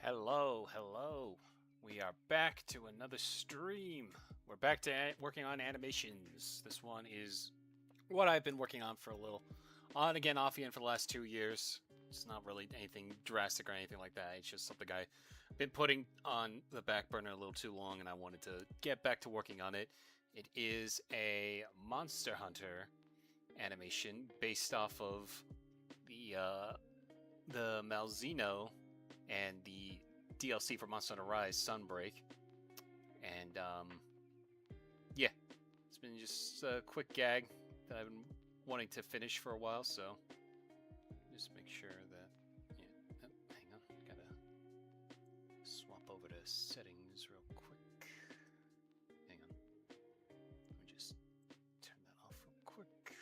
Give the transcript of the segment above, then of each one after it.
Hello, hello. We are back to another stream. We're back to working on animations. This one is what I've been working on for a little on again, off again for the last 2 years. It's not really anything drastic or anything like that. It's just something I've been putting on the back burner a little too long, and I wanted to get back to working on it. It is a Monster Hunter animation based off of the Malzeno and the DLC for Monster Hunter Rise Sunbreak. And yeah, it's been just a quick gag that I've been wanting to finish for a while, so just make sure that, yeah, hang on, gotta swap over to settings real quick. Hang on, let me just turn that off real quick.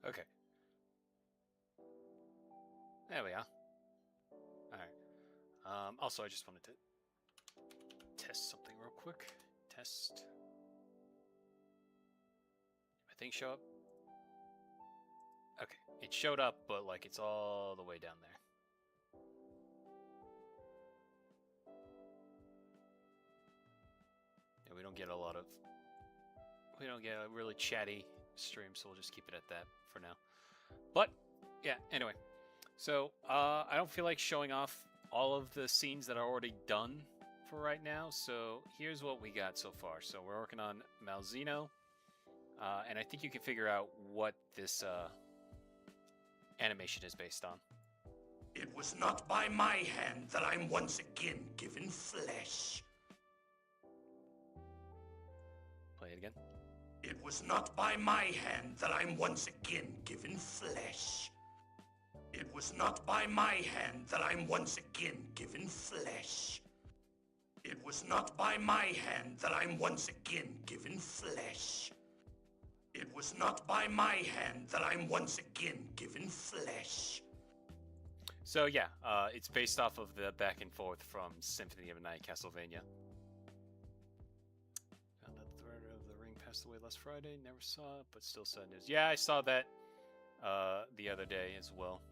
Okay. There we are. Alright. Also, I just wanted to test something real quick. Test. My thing show up? Okay. It showed up, but like it's all the way down there. Yeah, we don't get a really chatty stream, so we'll just keep it at that for now. But yeah, anyway, so I don't feel like showing off all of the scenes that are already done for right now, so here's what we got so far. So we're working on Malzeno, and I think you can figure out what this animation is based on. It was not by my hand that I'm once again given flesh. Play it again. It was not by my hand that I'm once again given flesh. It was not by my hand that I'm once again given flesh. It was not by my hand that I'm once again given flesh. It was not by my hand that I'm once again given flesh. So yeah, it's based off of the back and forth from Symphony of the Night, Castlevania. Found out the thread of the ring passed away last Friday. Never saw it, but still sad news. Yeah, I saw that the other day as well.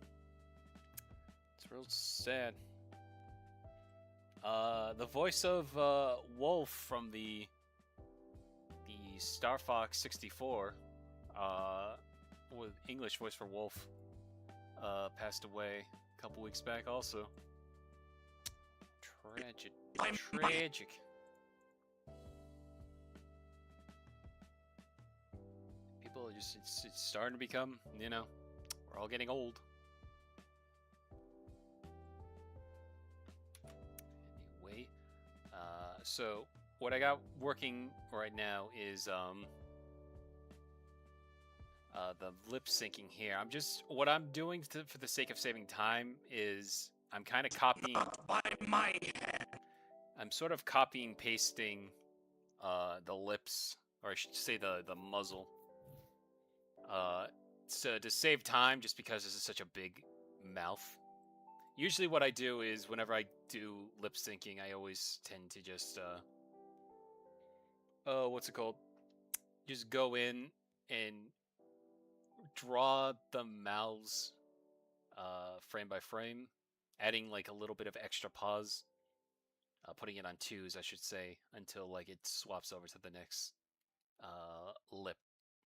It's real sad. The voice of Wolf from the Star Fox 64, with English voice for Wolf, passed away a couple weeks back also. Tragic. People are just, it's starting to become, you know, we're all getting old. Anyway, so what I got working right now is the lip syncing here. What I'm doing for the sake of saving time is I'm kind of copying. By my hand. I'm sort of copying pasting the lips, or I should say the muzzle. So to save time, just because this is such a big mouth. Usually what I do is whenever I do lip syncing, I always tend to just what's it called? Just go in and draw the mouths frame by frame, adding like a little bit of extra pause, putting it on 2s, I should say, until like it swaps over to the next lip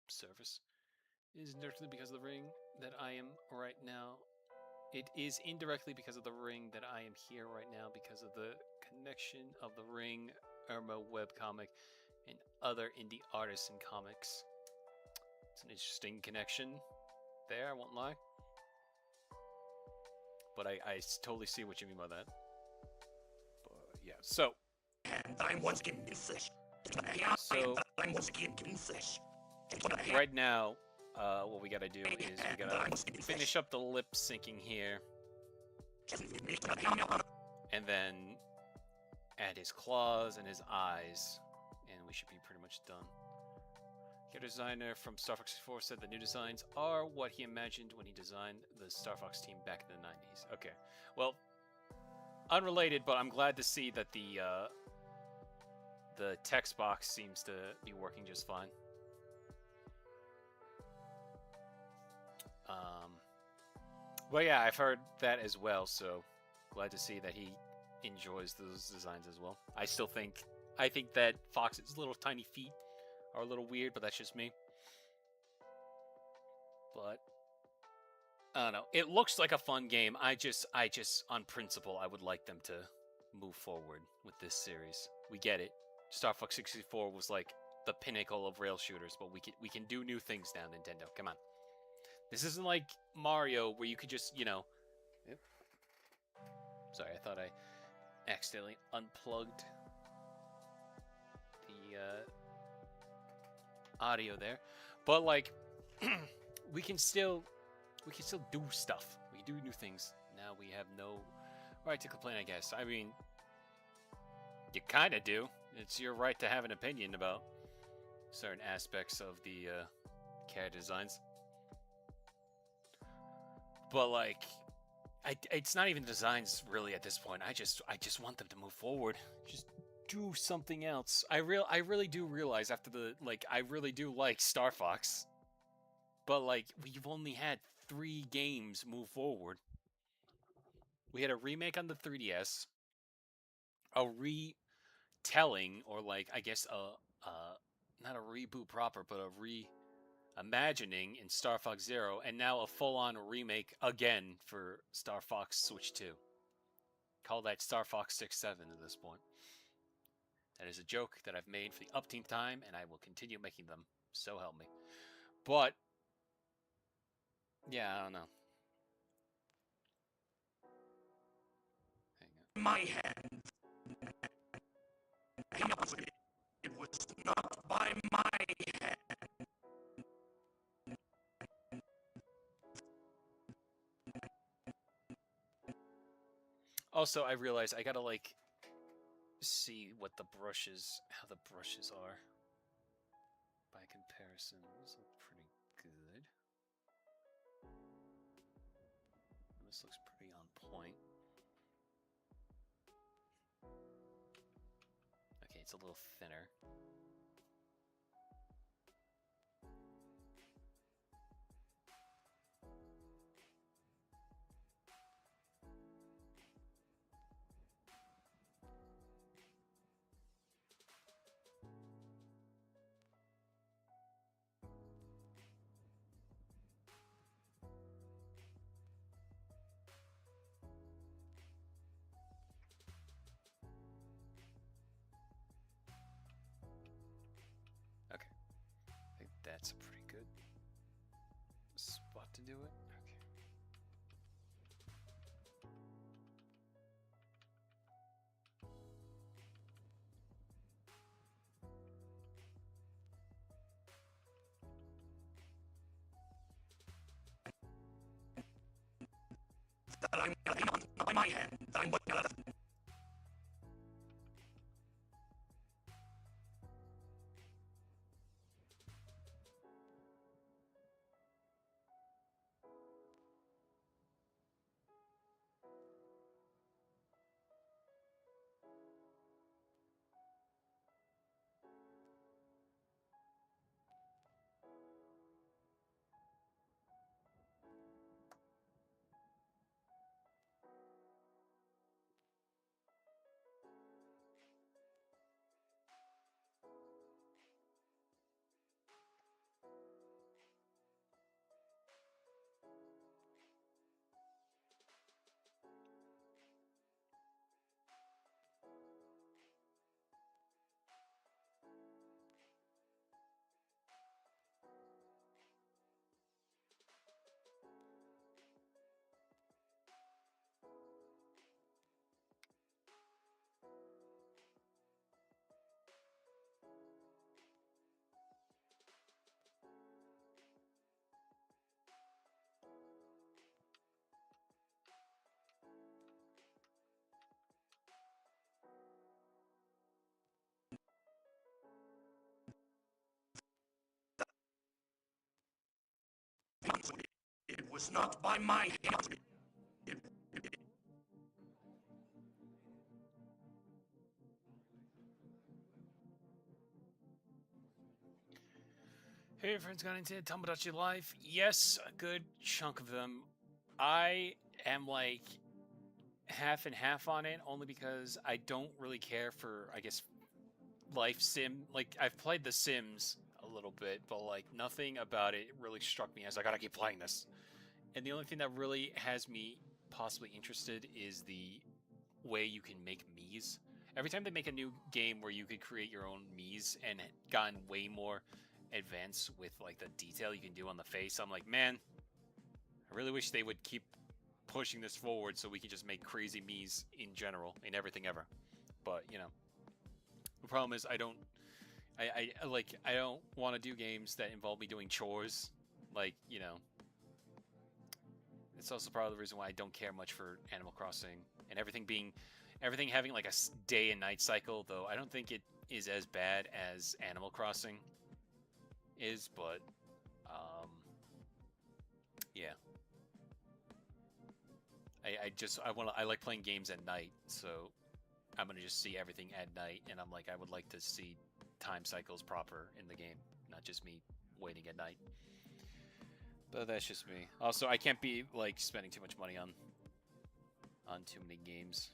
surface. It is indirectly because of the ring that I am right now. It is indirectly because of the ring that I am here right now, because of the connection of the ring, Irma webcomic, and other indie artists and comics. It's an interesting connection there, I won't lie. But I totally see what you mean by that. But yeah, so. And I'm once again in flesh. So, I'm once again given flesh. Right now, what we gotta do is we gotta finish up the lip syncing here. And then add his claws and his eyes. And we should be pretty much done. Your designer from Star Fox 64 said the new designs are what he imagined when he designed the Star Fox team back in the 90s. Okay, well, unrelated, but I'm glad to see that the text box seems to be working just fine. Well, yeah, I've heard that as well, so glad to see that he enjoys those designs as well. I think that Fox's little tiny feet are a little weird, but that's just me. But I don't know. It looks like a fun game. I just on principle, I would like them to move forward with this series. We get it. Star Fox 64 was like the pinnacle of rail shooters, but we can do new things now, Nintendo. Come on. This isn't like Mario where you could just, Yep. Sorry, I thought I accidentally unplugged the audio there. But like we can still do stuff. We can do new things. Now we have no right to complain, I guess. I mean, you kind of do. It's your right to have an opinion about certain aspects of the character designs. But like, it's not even designs really at this point. I just want them to move forward. Just do something else. I really do realize after the I really do like Star Fox, but like we've only had 3 games move forward. We had a remake on the 3DS, a retelling, or I guess not a reboot proper, but a reimagining in Star Fox Zero, and now a full-on remake again for Star Fox Switch 2. Call that Star Fox 6-7 at this point. That is a joke that I've made for the upteenth time, and I will continue making them. So help me. But yeah, I don't know. Hang on. My hand. It was not by my hand. Also, I realize I gotta see what how the brushes are. By comparison, these look pretty good. This looks pretty on point. Okay, it's a little thinner. Okay, I think that's a pretty good spot to do it. Okay. That I'm not by my hand. That I'm working on. was not by my hand. Hey, friends, got into Tomodachi Life. Yes, a good chunk of them. I am like half and half on it, only because I don't really care for, I guess, life sim. Like, I've played The Sims a little bit, but like nothing about it really struck me as I gotta keep playing this. And the only thing that really has me possibly interested is the way you can make Miis. Every time they make a new game where you could create your own Miis and gotten way more advanced with like the detail you can do on the face, I'm like, man, I really wish they would keep pushing this forward so we can just make crazy Miis in general in everything ever. But you know, the problem is I don't, I don't want to do games that involve me doing chores. Like, you know, it's also part of the reason why I don't care much for Animal Crossing and everything having like a day and night cycle. Though I don't think it is as bad as Animal Crossing is, but yeah. I like playing games at night, so I'm gonna just see everything at night, and I'm like, I would like to see time cycles proper in the game, not just me waiting at night. But that's just me. Also, I can't be like spending too much money on too many games.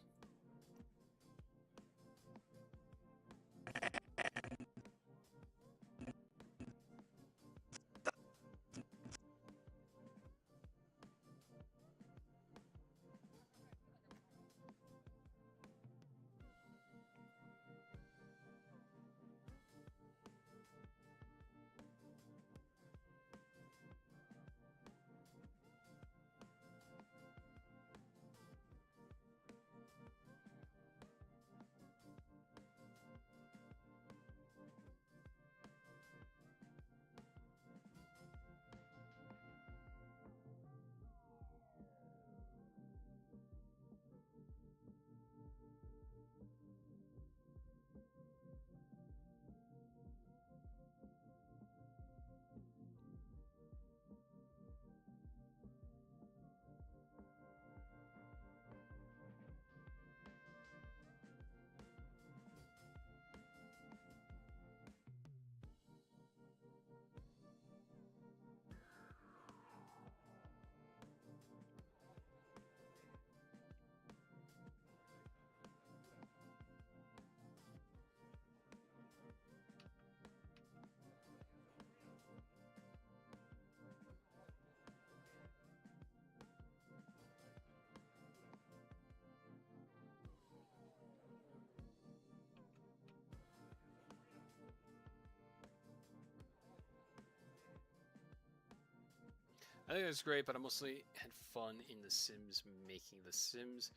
I think it was great, but I mostly had fun in The Sims, making The Sims,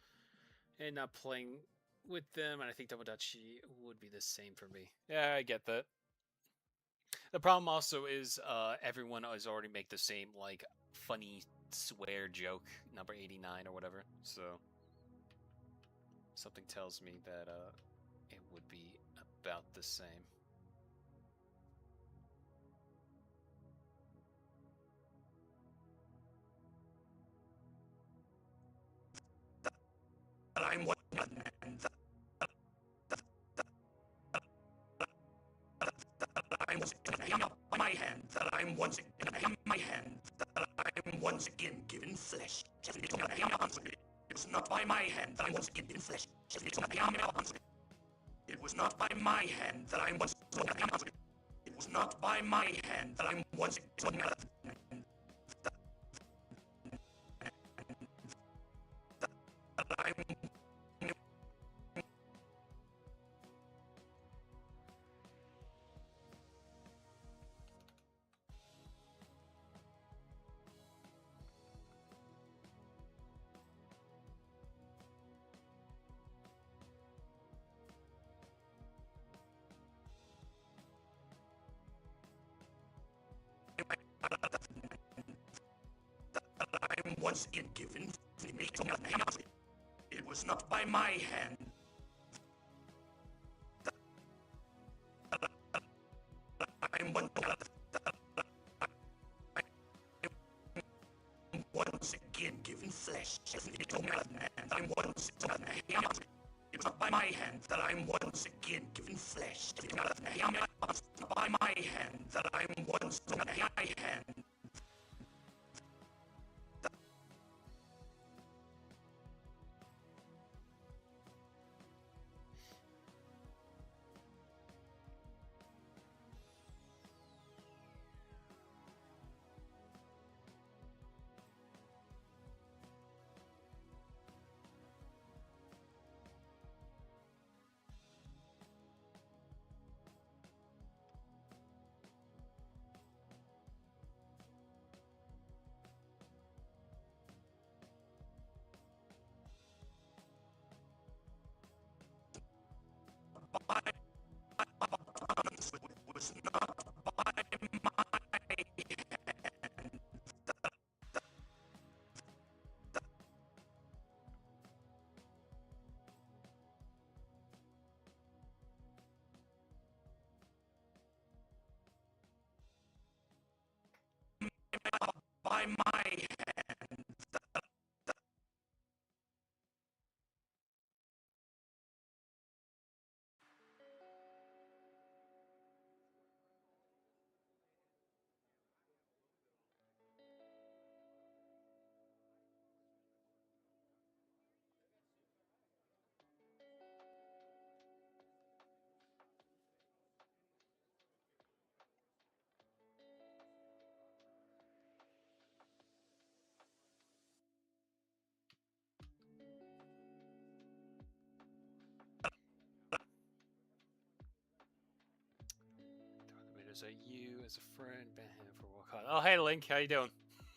and not playing with them. And I think Tomodachi would be the same for me. Yeah, I get that. The problem also is everyone has already make the same like funny swear joke number 89 or whatever. So something tells me that it would be about the same. I'm one man. I'm my hand that I'm once again my hand that I'm once again given flesh. It's not by my hand that I'm once again given flesh. It was not by my hand that I'm once. It was not by my hand that I'm once again. I'm once again given. It was not by my hand. I'm It was not by my hand that I'm once again given flesh. It was not by my hand that I'm once again my hand. Was not by my hand. As a you, as a friend, been here for a while. Oh, hey Link, how you doing?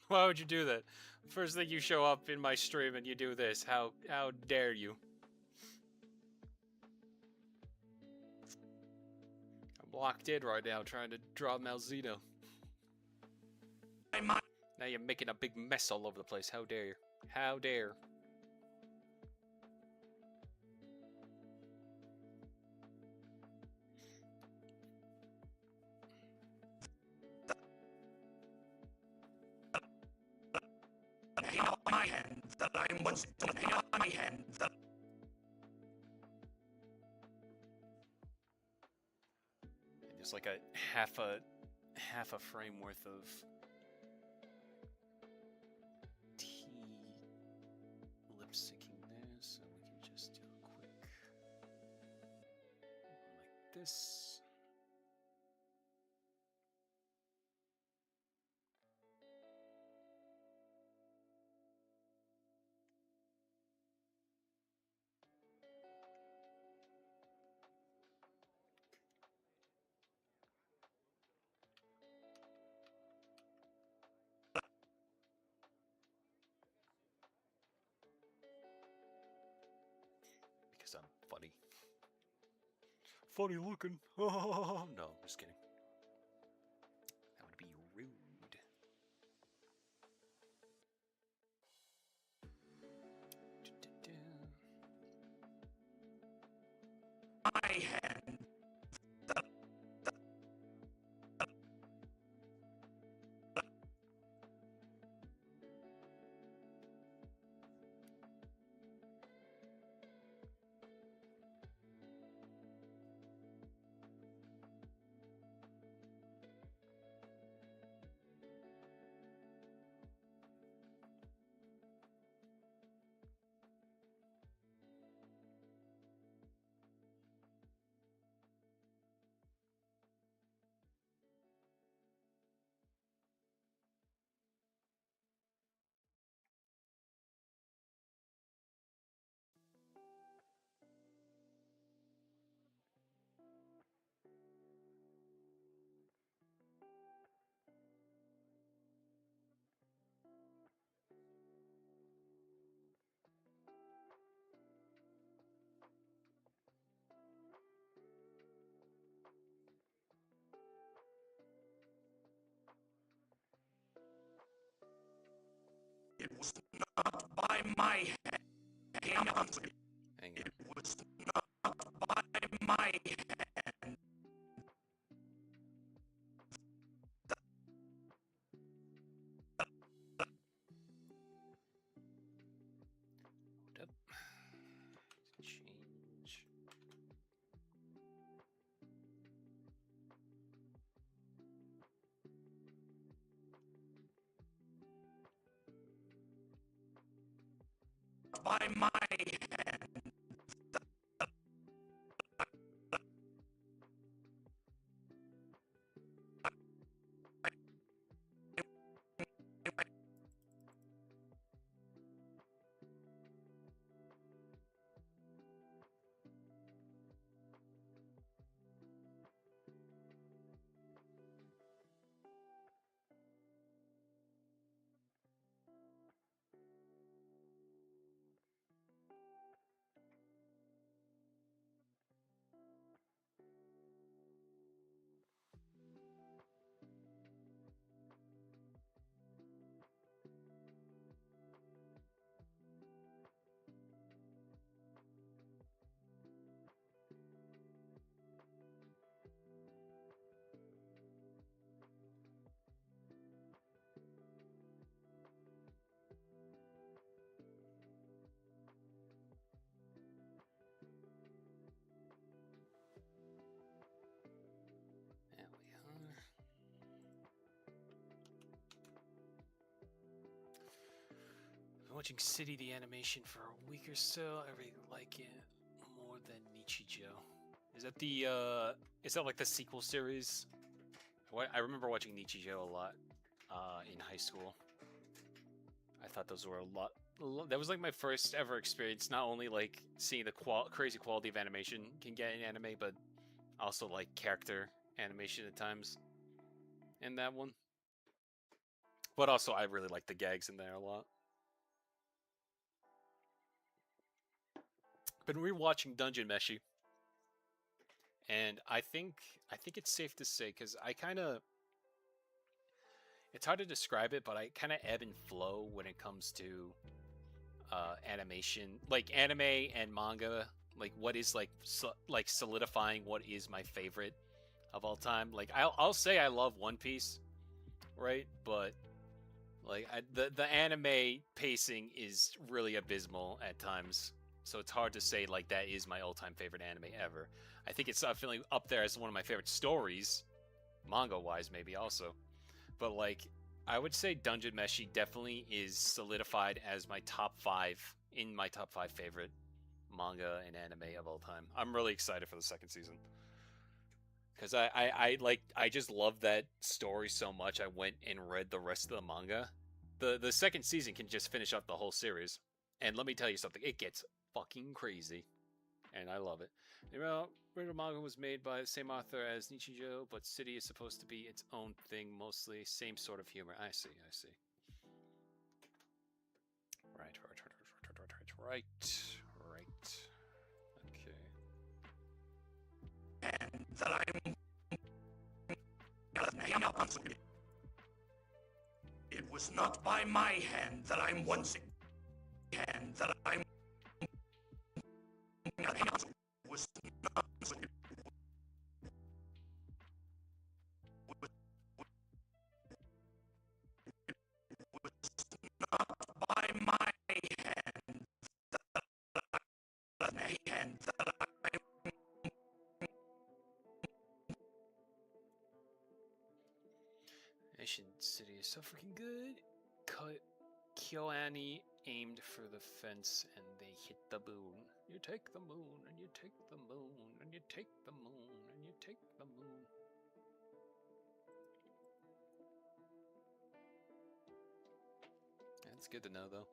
Why would you do that? First thing you show up in my stream and you do this. How dare you? I'm locked in right now trying to draw Malzeno. Now you're making a big mess all over the place. How dare you? How dare? My hand that I'm once again my hand that Just like a half a frame worth of tea lip syncing there, so we can just do a quick like this. Because I'm funny. Funny looking. Oh, no, I'm just kidding. That would be rude. my hand. It was not by my hand. Hang on. It was not by my hand. by my hand. There we are. Been watching City the animation for a week or so. I really like it more than Nichijou. Is that the is that like the sequel series? I remember watching Nichijou a lot in high school. I thought those were a lot. That was like my first ever experience. Not only like seeing the crazy quality of animation can get in anime, but also like character animation at times in that one. But also, I really like the gags in there a lot. Been rewatching Dungeon Meshi, and I think it's safe to say because I kind of it's hard to describe it, but I kind of ebb and flow when it comes to animation, like anime and manga. Like what is like solidifying what is my favorite of all time. Like I'll say I love One Piece, right? But like the anime pacing is really abysmal at times. So it's hard to say like that is my all-time favorite anime ever. I think it's definitely up there as one of my favorite stories, manga-wise maybe also. But like I would say Dungeon Meshi definitely is solidified as my top 5 favorite manga and anime of all time. I'm really excited for the second season. Because I just love that story so much. I went and read the rest of the manga. The second season can just finish up the whole series. And let me tell you something, it gets fucking crazy. And I love it. The original manga was made by the same author as Nichijou, but City is supposed to be its own thing, mostly same sort of humor. I see. Right. Okay. And that I'm... It was not by my hand that I'm once again that I'm... It was not... by my hand that I'm... Nation City is so freaking good. Kyoani aimed for the fence and they hit the moon. You take the moon and you take the moon and you take the moon and you take the moon. That's good to know though.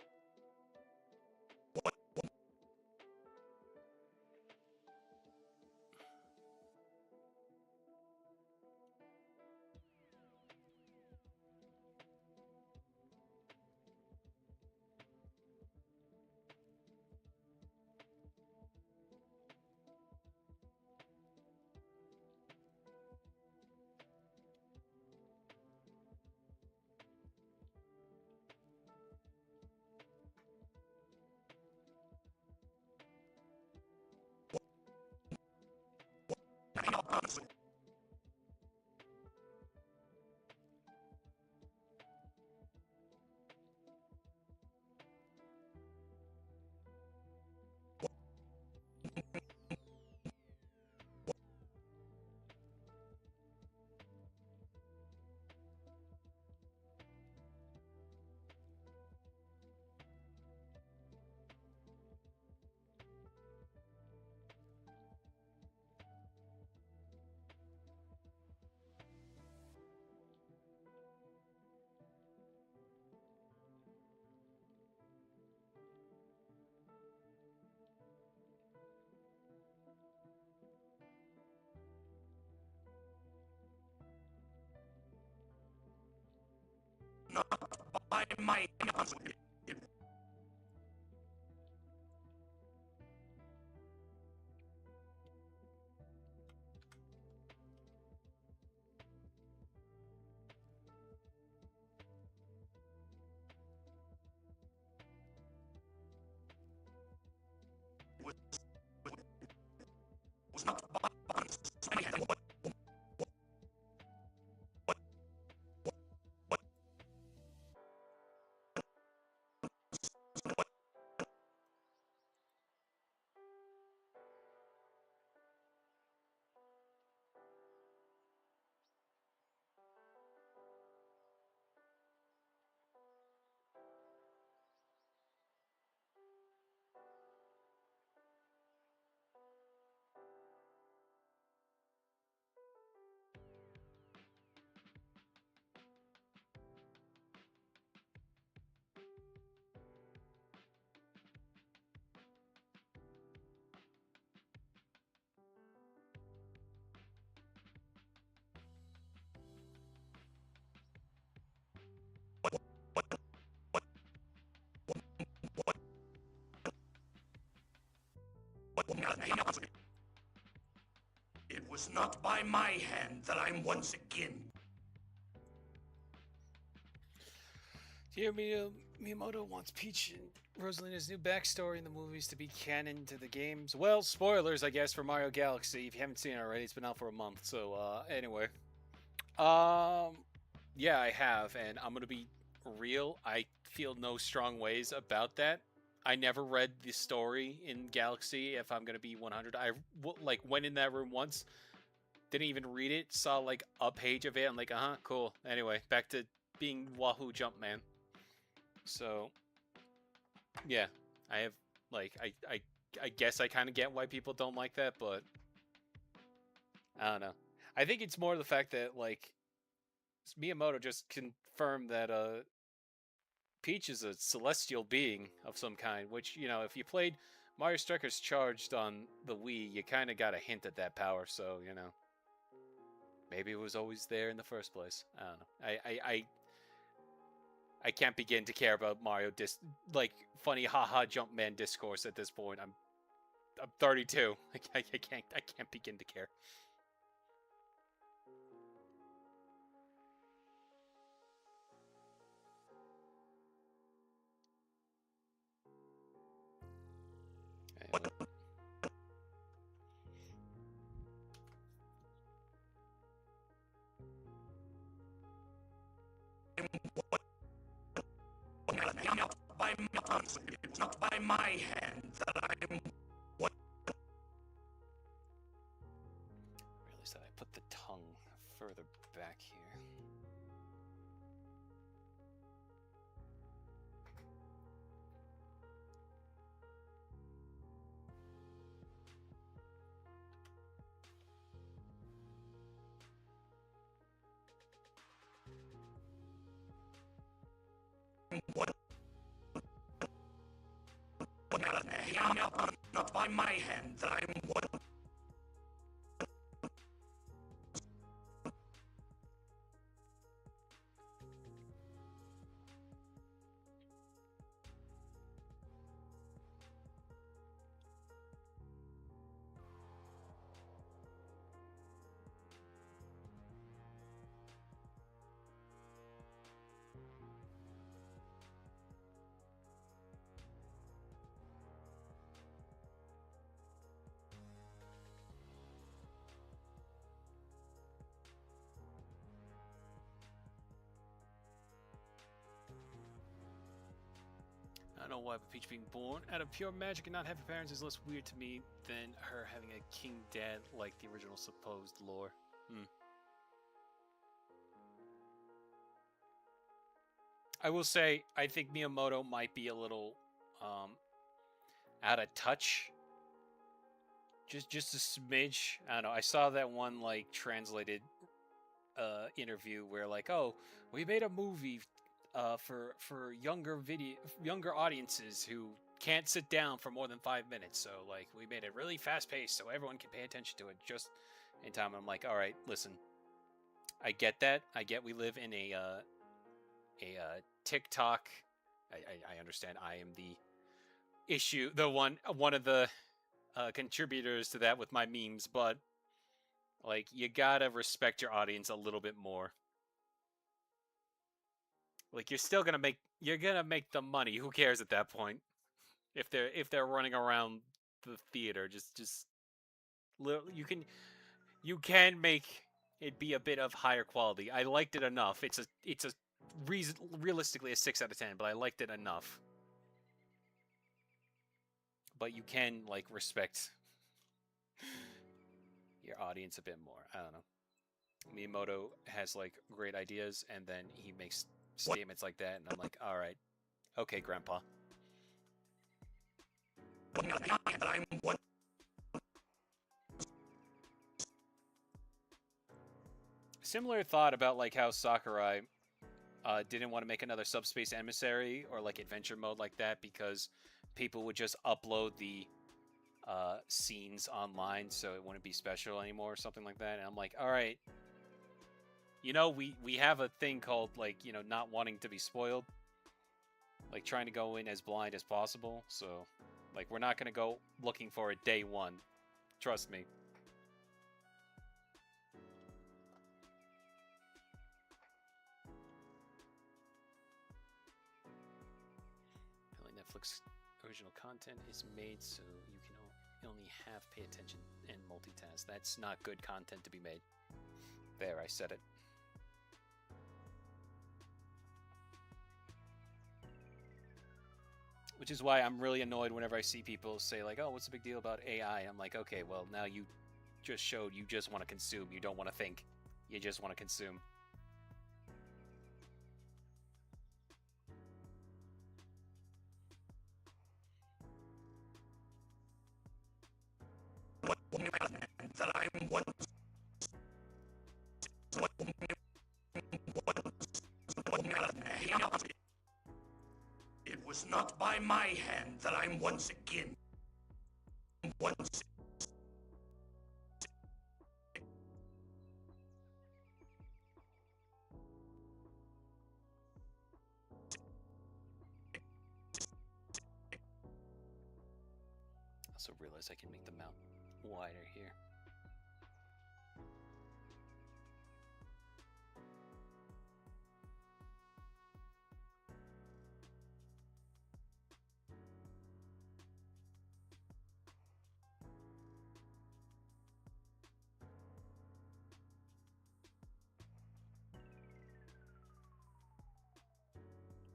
not by my hands. It was not by my hand. It was not by my hand that I'm once again. Dear Miyamoto wants Peach and Rosalina's new backstory in the movies to be canon to the games. Well, spoilers, I guess, for Mario Galaxy. If you haven't seen it already, it's been out for a month. So, anyway. Yeah, I have, and I'm gonna be real. I feel no strong ways about that. I never read the story in Galaxy. If I'm gonna be 100, I like went in that room once, didn't even read it, saw like a page of it. I'm like, cool. Anyway, back to being Wahoo Jumpman. So, yeah, I have like I guess I kind of get why people don't like that, but I don't know. I think it's more the fact that like Miyamoto just confirmed that Peach is a celestial being of some kind, which, you know, if you played Mario Strikers Charged on the Wii, you kind of got a hint at that power, so, you know. Maybe it was always there in the first place. I don't know. I can't begin to care about Mario like funny haha Jumpman discourse at this point. I'm 32. I can't begin to care. Anyway. It's not by my hand that I'm what. Realize that I put the tongue further back here. Not by my hand that I'm what. I don't know why, but Peach being born out of pure magic and not having parents is less weird to me than her having a king dad like the original supposed lore. I will say, I think Miyamoto might be a little out of touch. Just a smidge. I don't know. I saw that one like translated interview where like, oh, we made a movie for younger audiences who can't sit down for more than 5 minutes. So like we made it really fast paced so everyone can pay attention to it just in time. I'm like, all right, listen, I get that. I get we live in a TikTok. I understand I am the issue, the one of the contributors to that with my memes, but like you gotta respect your audience a little bit more. Like you're gonna make the money. Who cares at that point? If they're running around the theater, just you can make it be a bit of higher quality. I liked it enough. It's a realistically a 6 out of 10, but I liked it enough. But you can like respect your audience a bit more. I don't know. Miyamoto has like great ideas, and then he makes statements like that, and I'm like, all right, okay, Grandpa. Similar thought about like how Sakurai didn't want to make another Subspace Emissary or like adventure mode like that because people would just upload the scenes online, so it wouldn't be special anymore or something like that. And I'm like, all right, you know, we have a thing called like, you know, not wanting to be spoiled, like trying to go in as blind as possible. So like we're not gonna go looking for it day one. Trust me. Netflix original content is made so you can only half pay attention and multitask. That's not good content to be made. There, I said it. Which is why I'm really annoyed whenever I see people say like, oh, what's the big deal about AI? I'm like, okay, well, now you just showed you just want to consume. You don't want to think. You just want to consume. That I'm once. It was not by my hand that I'm once again. Also realize I can make the mount wider here.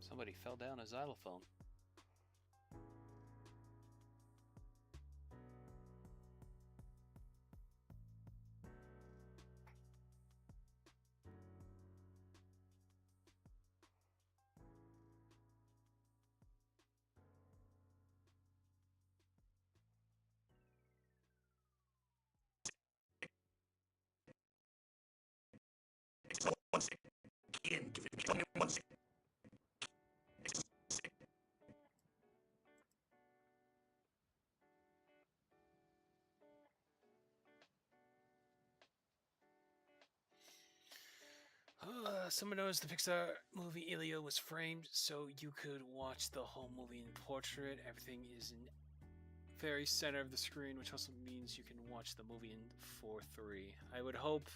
Somebody fell down a xylophone. Once again, once again. Someone knows the Pixar movie Elio was framed so you could watch the whole movie in portrait. Everything is in very center of the screen, which also means you can watch the movie in 4:3. I would hope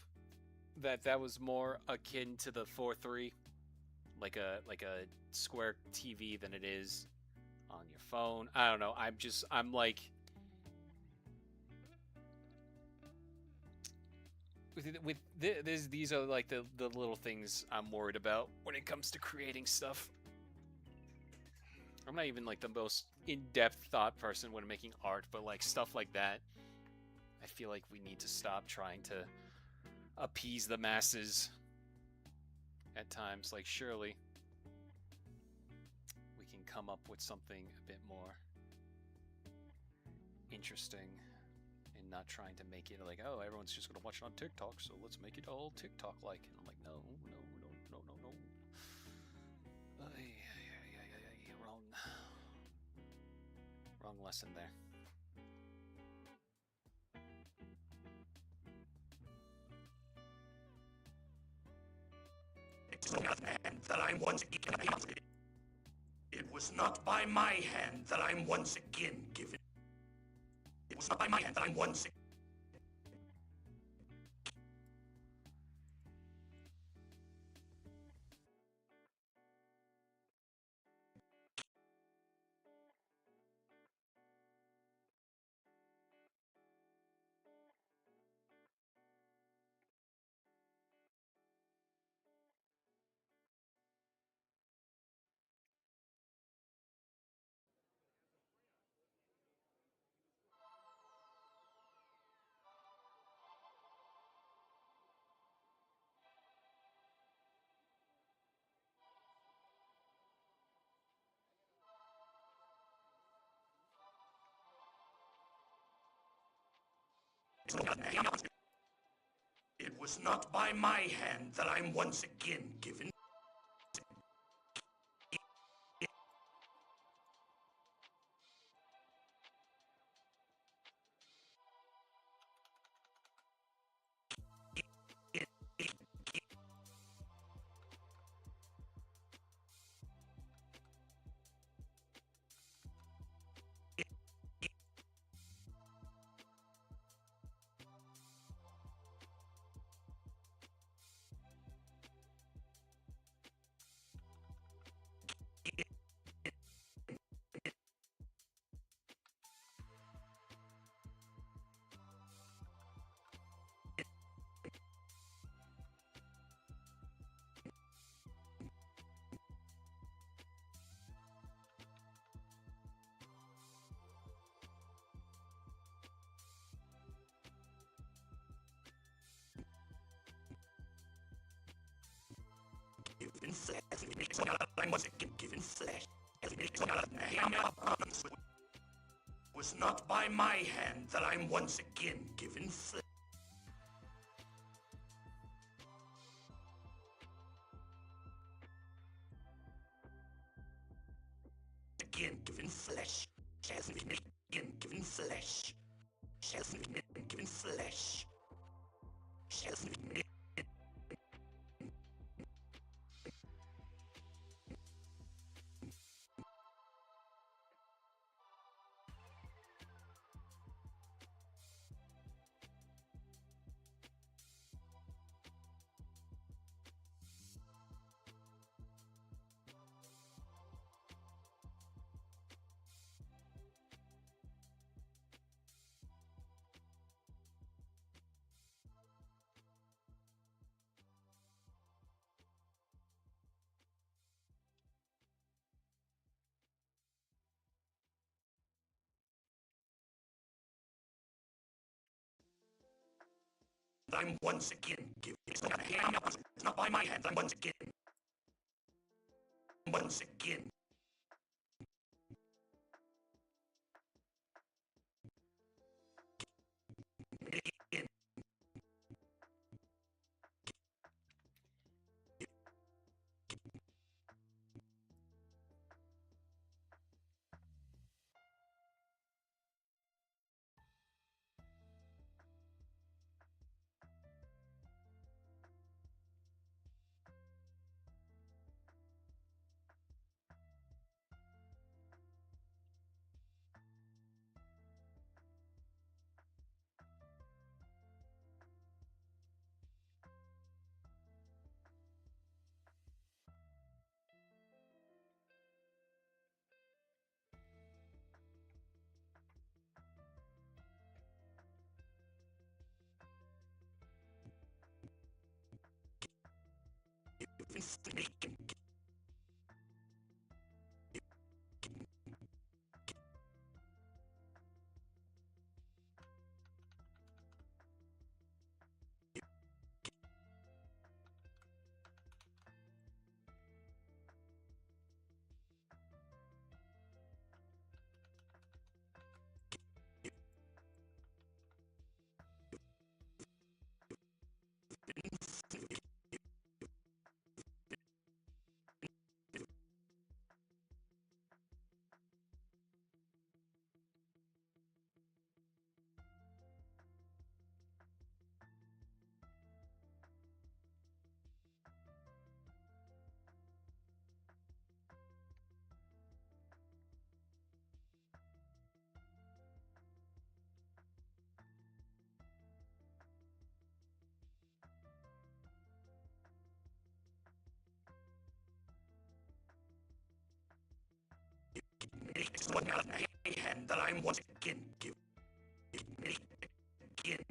that that was more akin to the 4:3, like a square TV than it is on your phone. I don't know. I'm like these are like the little things I'm worried about when it comes to creating stuff. I'm not even like the most in-depth thought person when making art, but like stuff like that, I feel like we need to stop trying to appease the masses at times. Like surely we can come up with something a bit more interesting and not trying to make it like, oh, everyone's just gonna watch it on TikTok, so let's make it all TikTok like. And I'm like, no. Wrong lesson there. hand that I'm once again. It was not by my hand that I'm once again given. It was not by my hand that I'm once again. It was not by my hand that I'm once again given. Given flesh. I'm once again given flesh. Was not by my hand that I'm once again given flesh. Again given flesh. Again given flesh. Given flesh. I'm once again given. It's not by my hand. I'm once again. Once again. Again. Given It's not my hand that I'm once again giving again.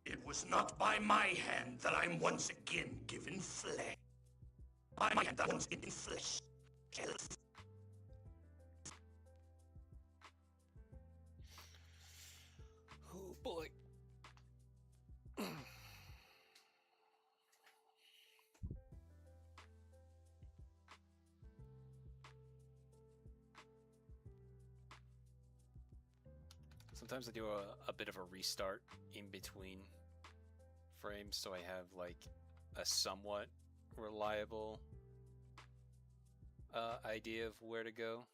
It was not by my hand that I'm once again given flesh. By my hand that I'm once again flesh. Oh boy. Sometimes I do a bit of a restart in between frames so I have like a somewhat reliable idea of where to go.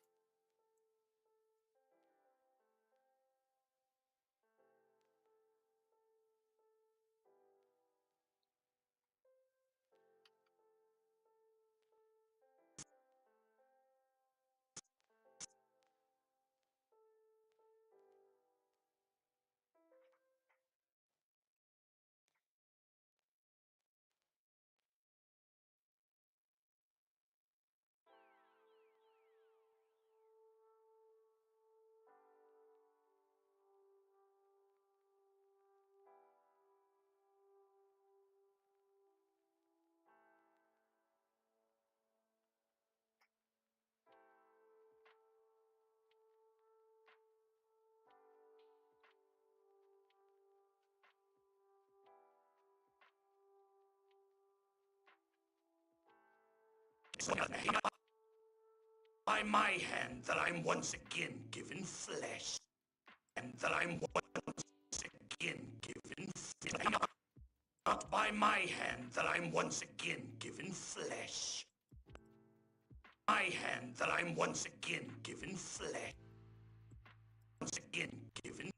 It's not by my hand that I'm once again given flesh. And that I'm once again given flesh. Not by my hand that I'm once again given flesh. My hand that I'm once again given flesh. Once again given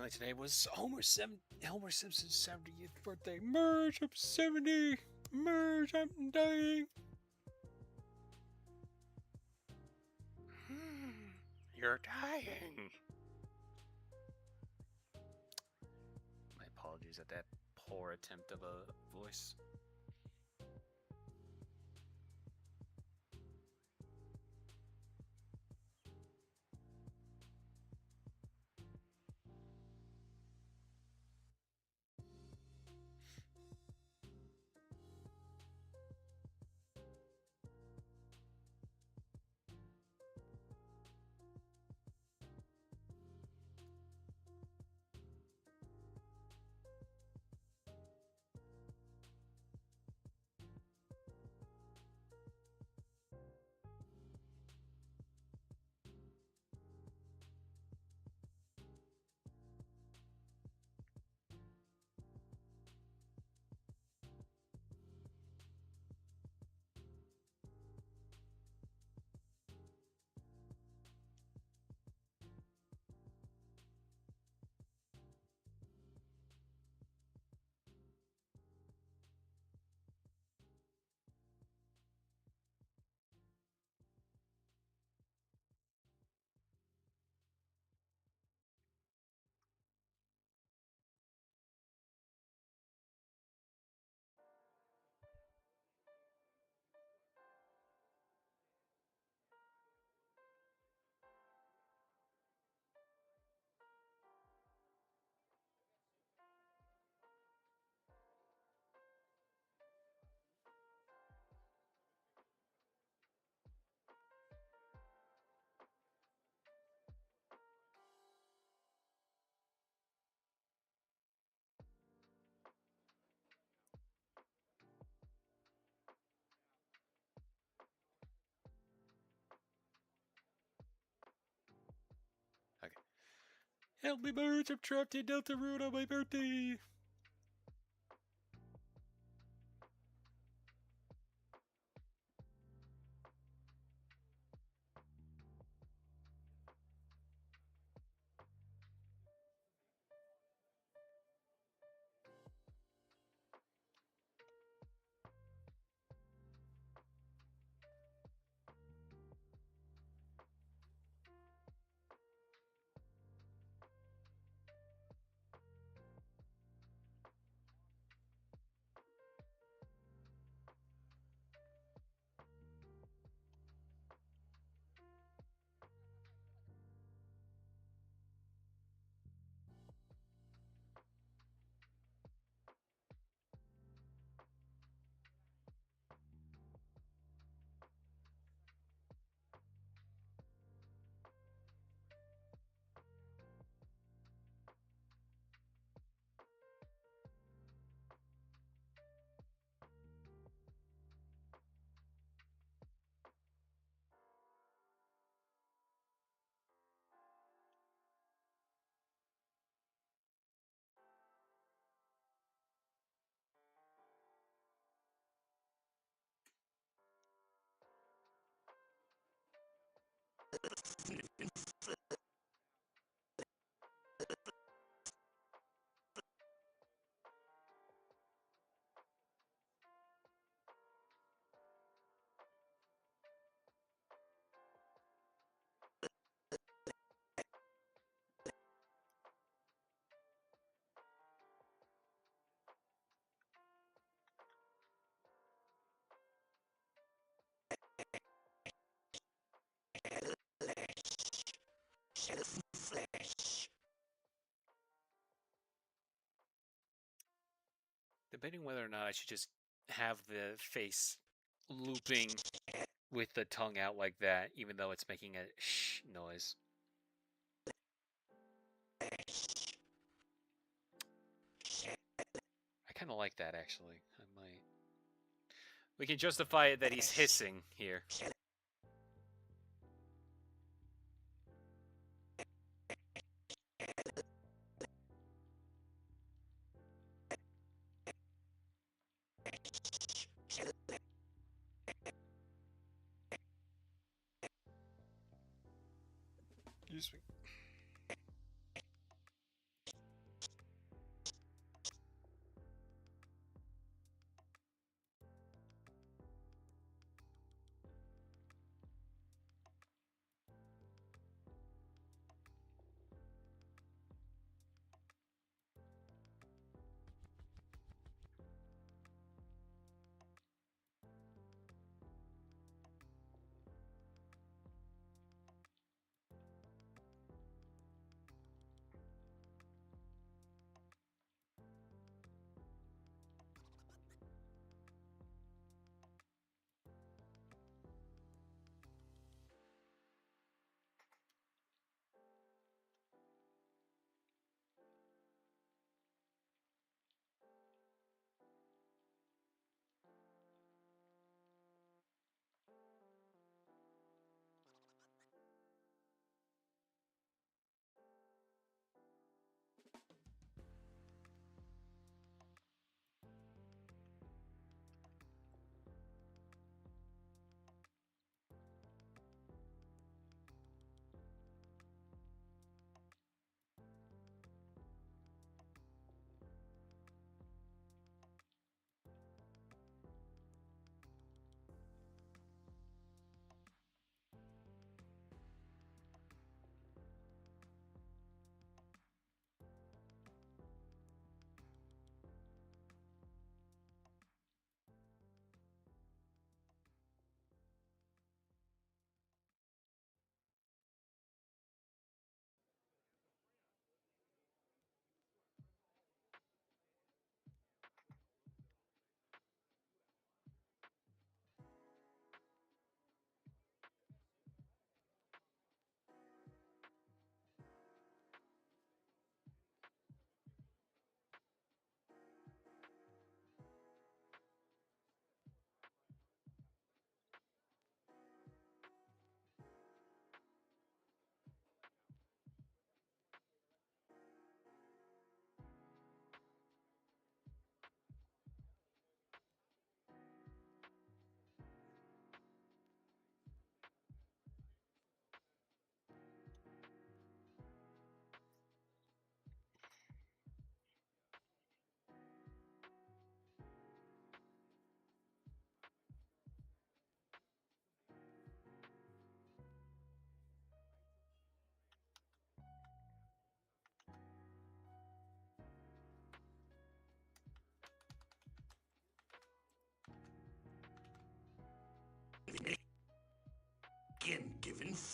Apparently today was Homer Simpson's 70th birthday. Merge, I'm 70. Merge, I'm dying. You're dying. My apologies at that poor attempt of a voice. Okay. Help me, birds! I'm trapped in Delta Road on my birthday. Flesh. Debating whether or not I should just have the face looping with the tongue out like that, even though it's making a shh noise. I kind of like that, actually. I might. We can justify it that he's hissing here. Excuse me.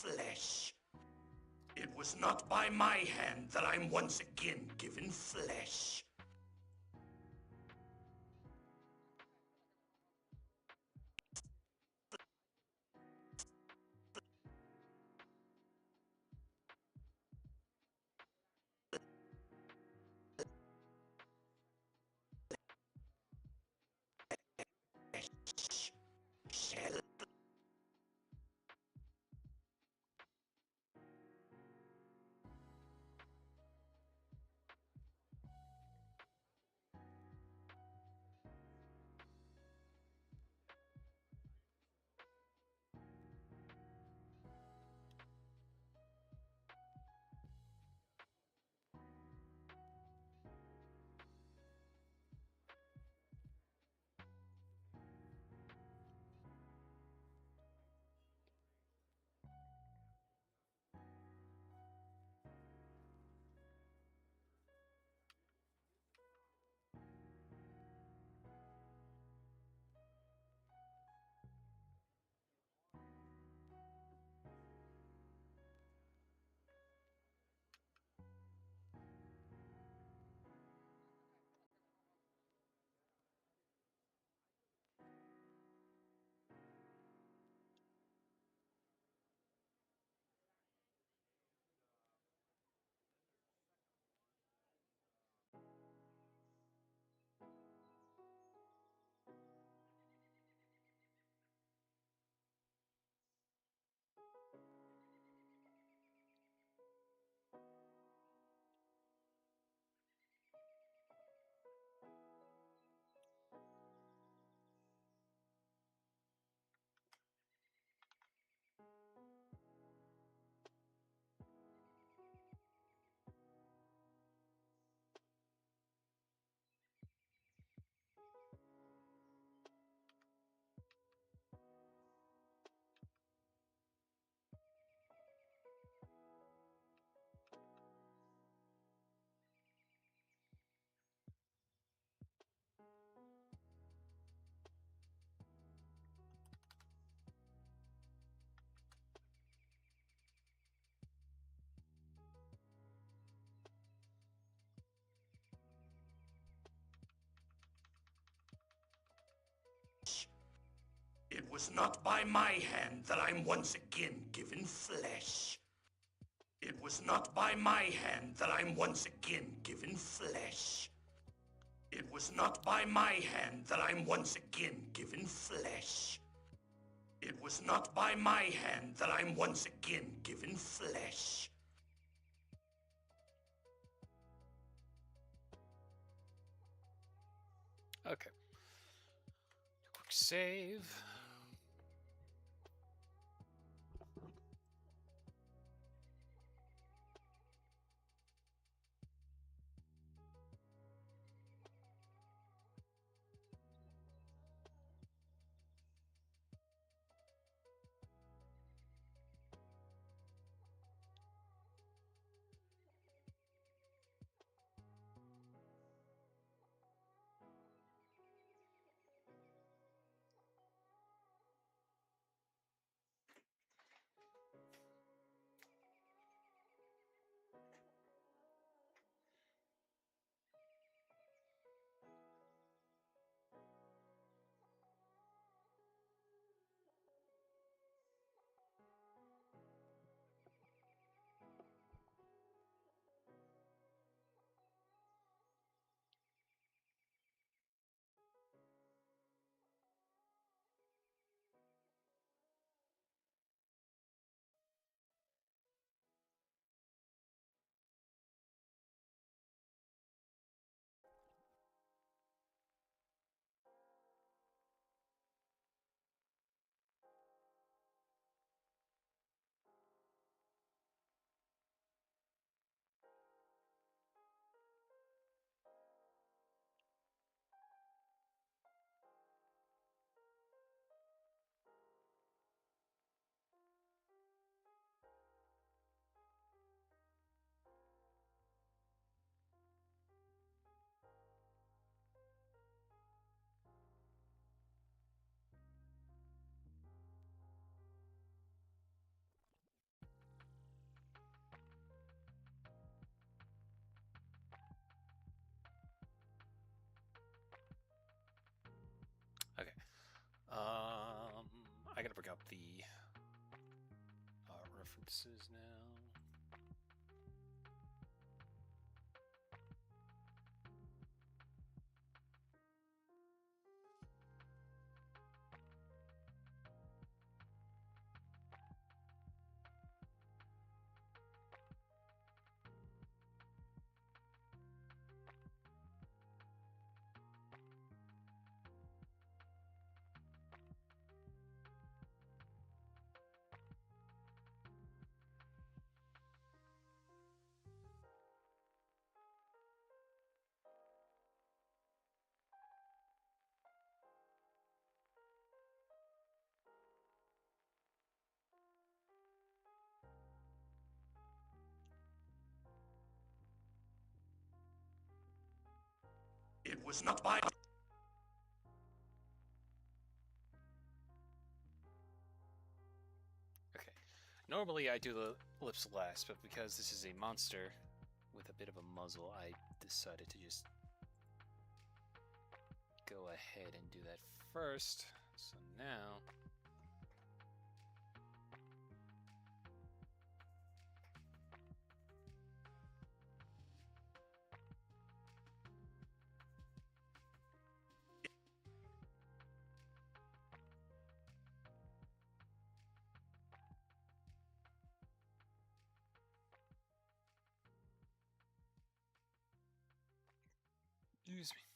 flesh. It was not by my hand that I'm once again given flesh. Shall It was not by my hand that I'm once again given flesh. It was not by my hand that I'm once again given flesh. It was not by my hand that I'm once again given flesh. It was not by my hand that I'm once again given flesh. Okay. Quick save. I gotta bring up the references now. It was not by... Okay. Normally I do the lips last, but because this is a monster with a bit of a muzzle, I decided to just go ahead and do that first. So now... Excuse me.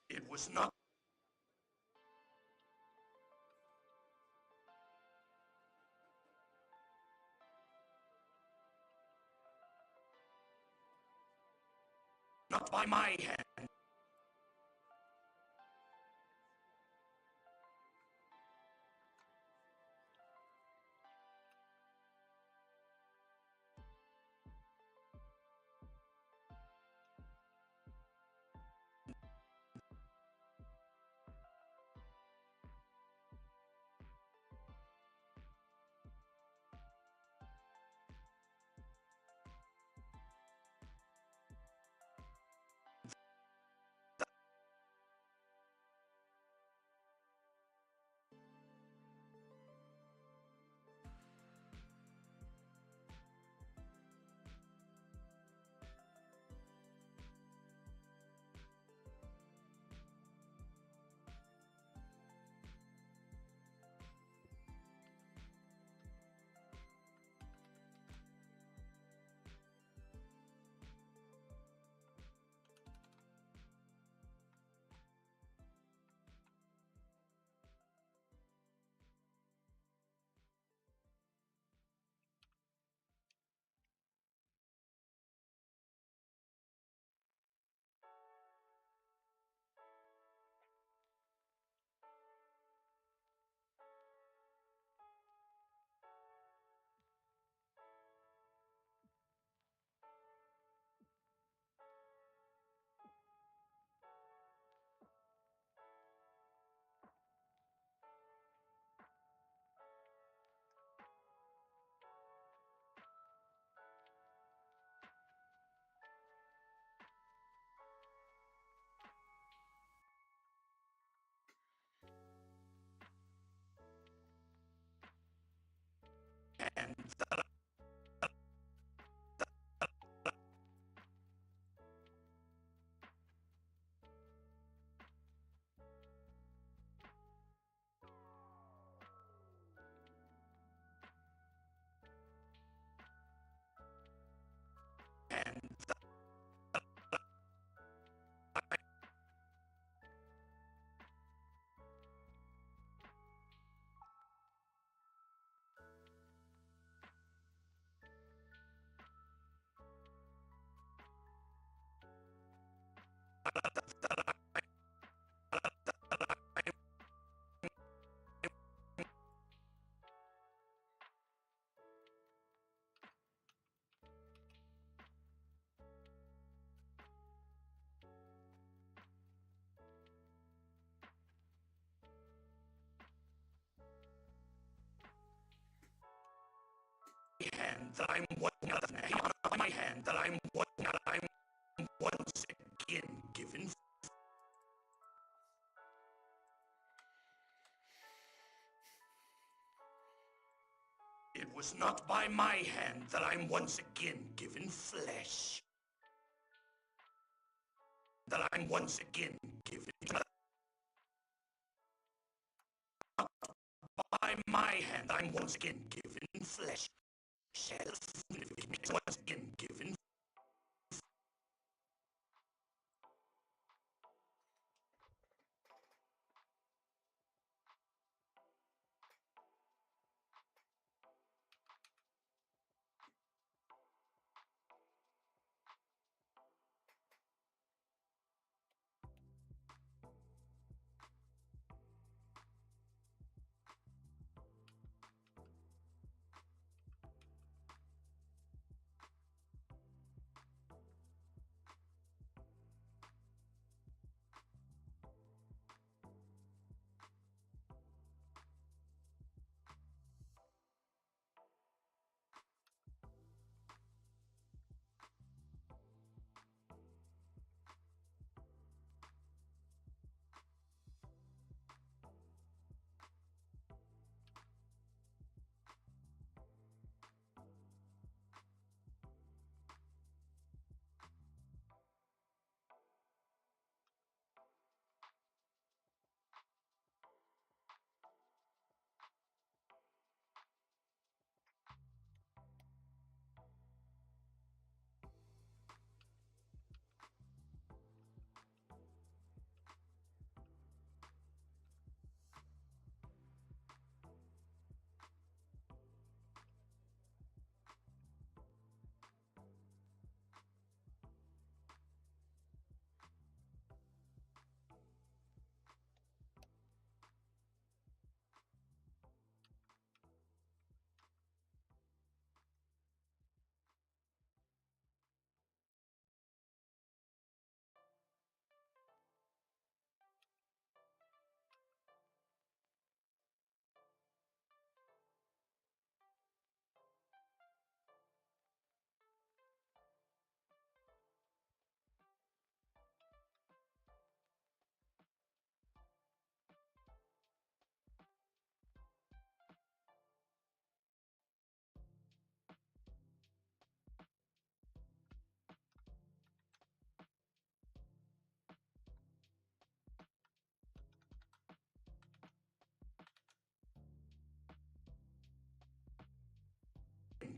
It was not... Not by my hand. that I'm once again given. It was not by my hand that I'm once again given flesh. That I'm once again given. By my hand, I'm once again given flesh. Once again given.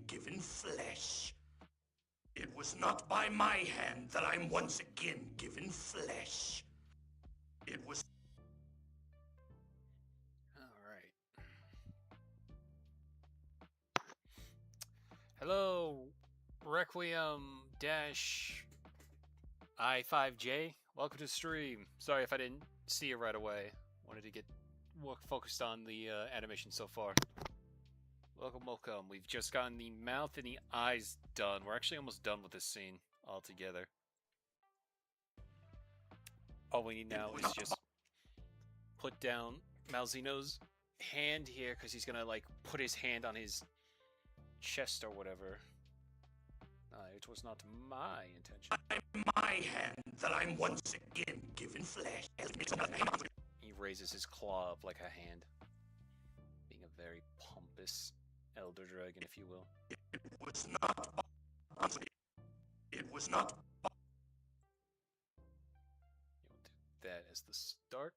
Given flesh. It was not by my hand that I'm once again given flesh. It was. All right. Hello, Requiem dash I5J. Welcome to the stream. Sorry if I didn't see you right away. Wanted to get focused on the animation so far. Welcome, welcome. We've just gotten the mouth and the eyes done. We're actually almost done with this scene altogether. All we need now is just put down Malzino's hand here, because he's gonna like put his hand on his chest or whatever. It was not my intention. By my hand that I'm once again given flesh. He raises his claw up like a hand, being a very pompous elder dragon, if you will. It was not. It was not. You'll do that as the start.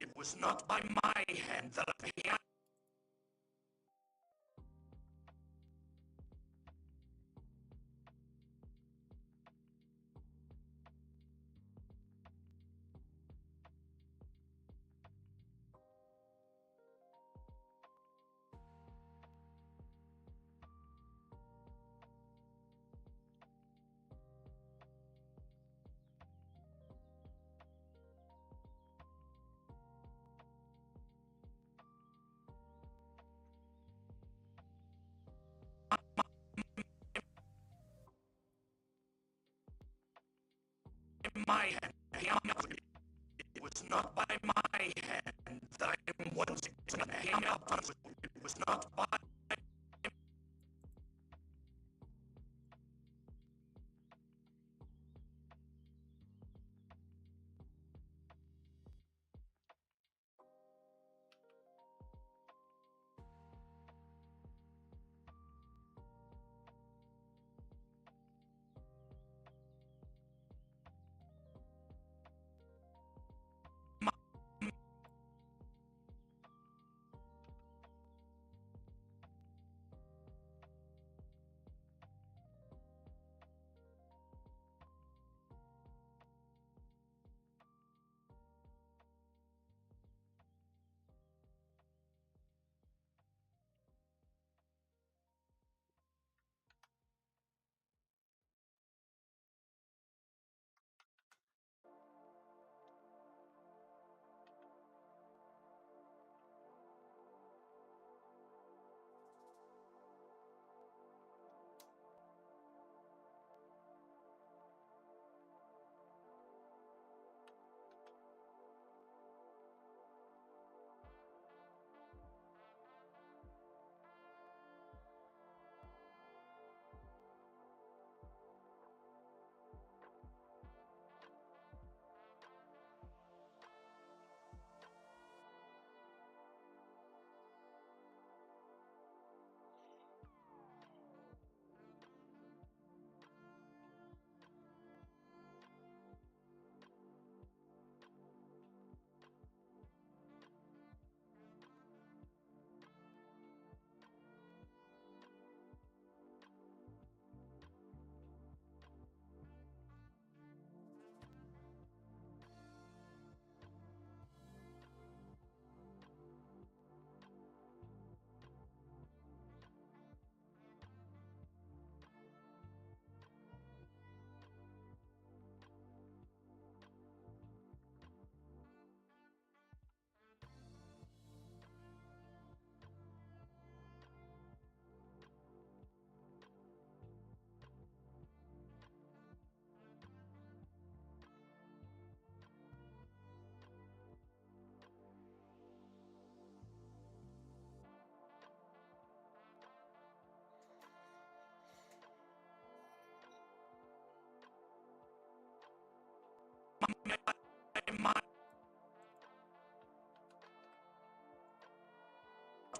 It was not by my hand that I. my hand. It was not by my hand that I am once again. It was not by.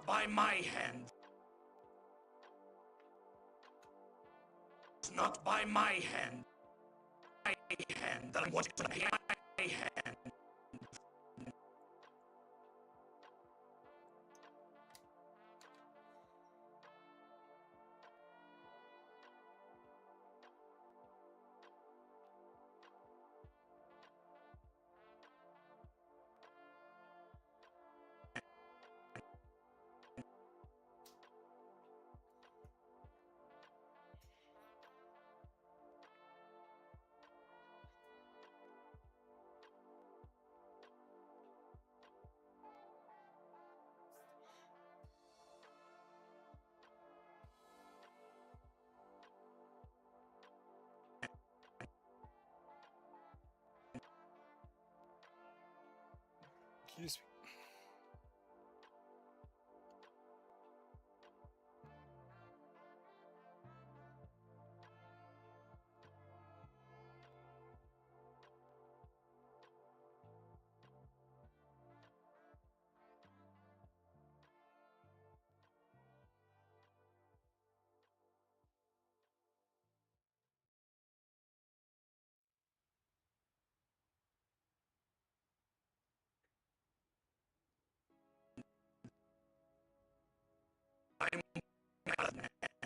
By my hand. It's not by my hand. My hand that I want to my hand. Excuse me.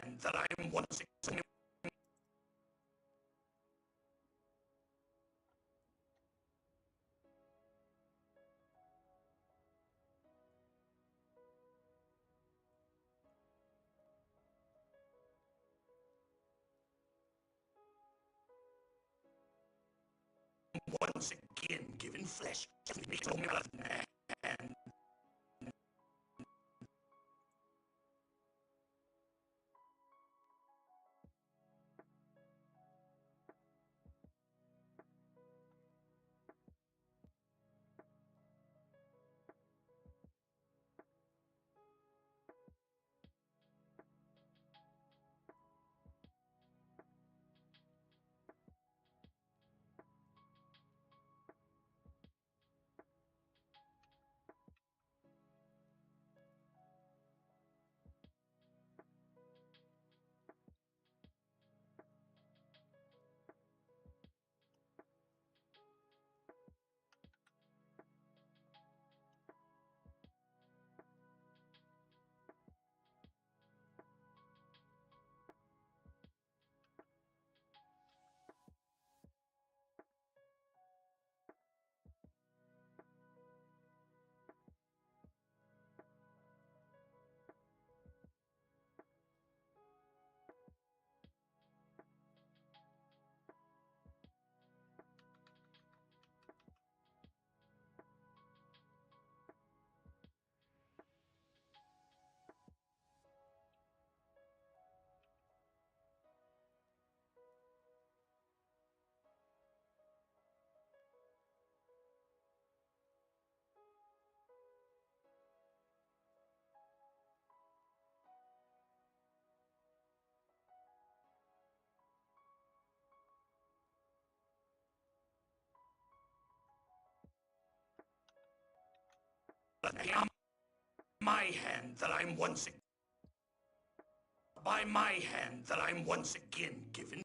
And that I'm once again. Once again given flesh. And my hand that I'm once again. By my hand that I'm once again given.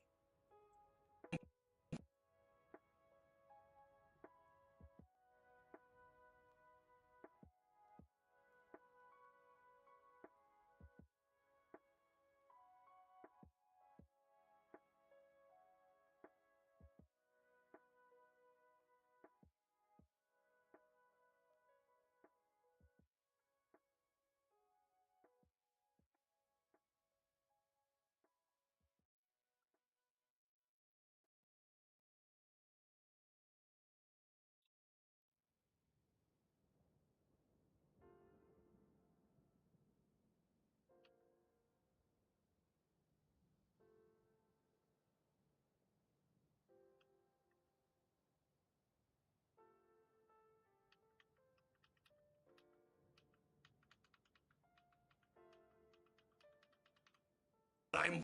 I'm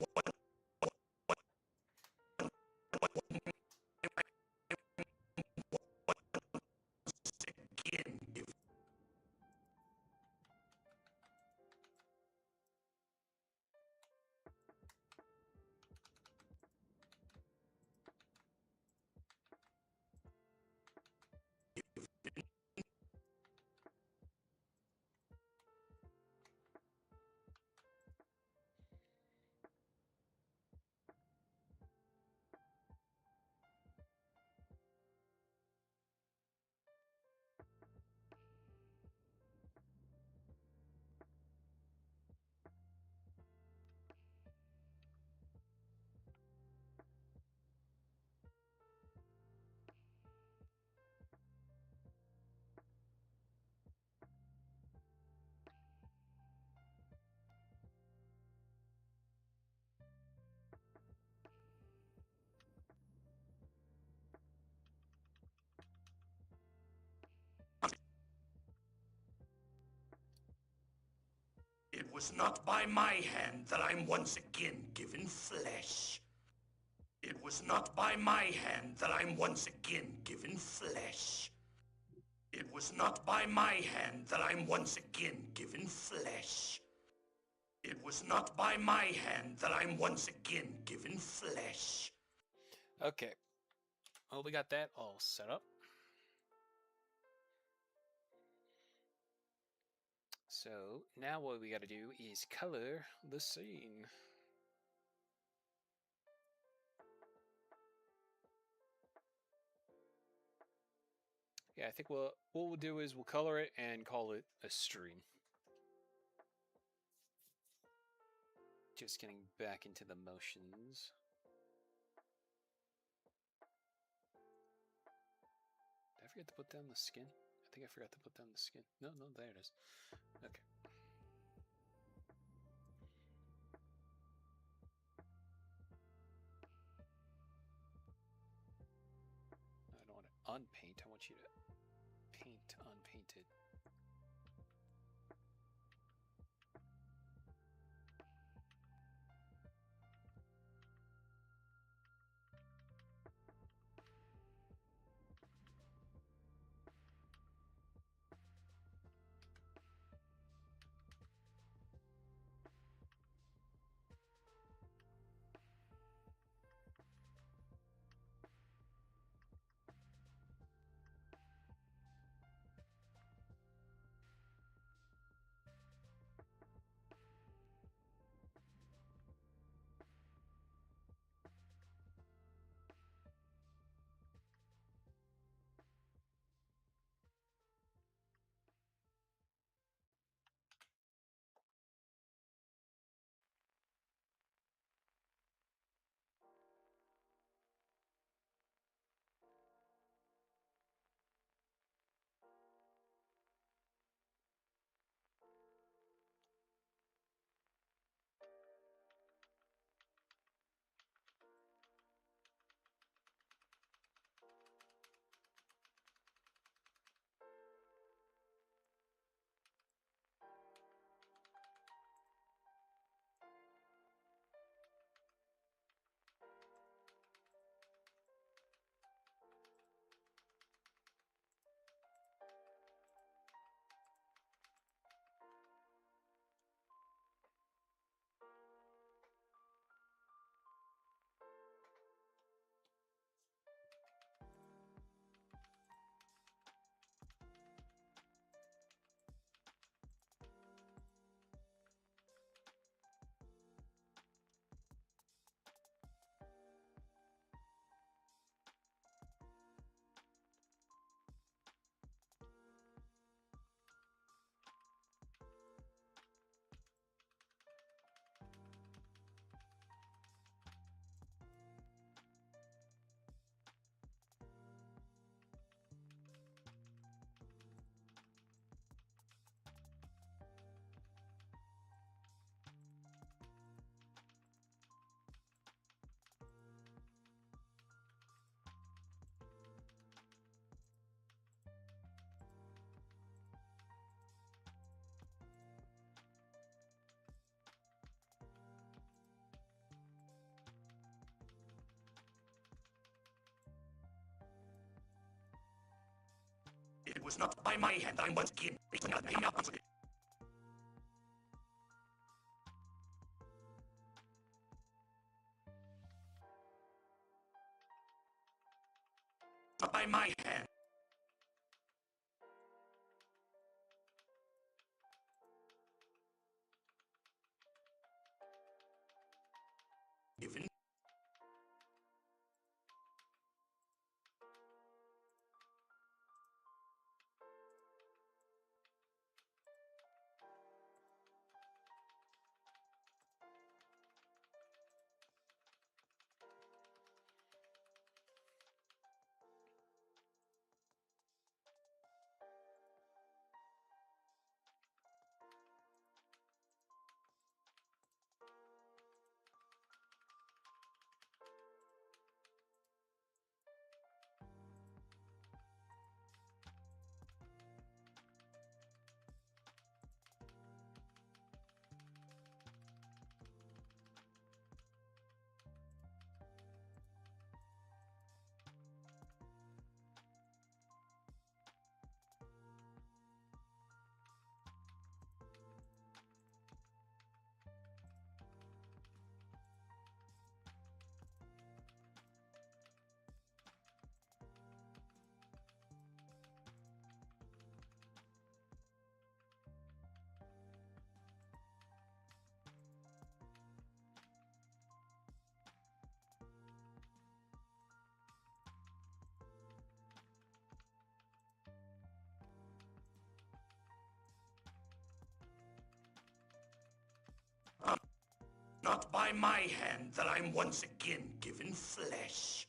again given. It was not by my hand that I'm once again given flesh. It was not by my hand that I'm once again given flesh. It was not by my hand that I'm once again given flesh. It was not by my hand that I'm once again given flesh. Okay. Well, we got that all set up. So now what we got to do is color the scene. Yeah, I think what we'll do is we'll color it and call it a stream. Just getting back into the motions. Did I forget to put down the skin? I think I forgot to put down the skin. No, there it is. Okay. I don't want to unpaint. I want you to paint unpainted. was not by my hand that I'm once again hang up. Not by my hand. Given. Not by my hand that I'm once again given flesh.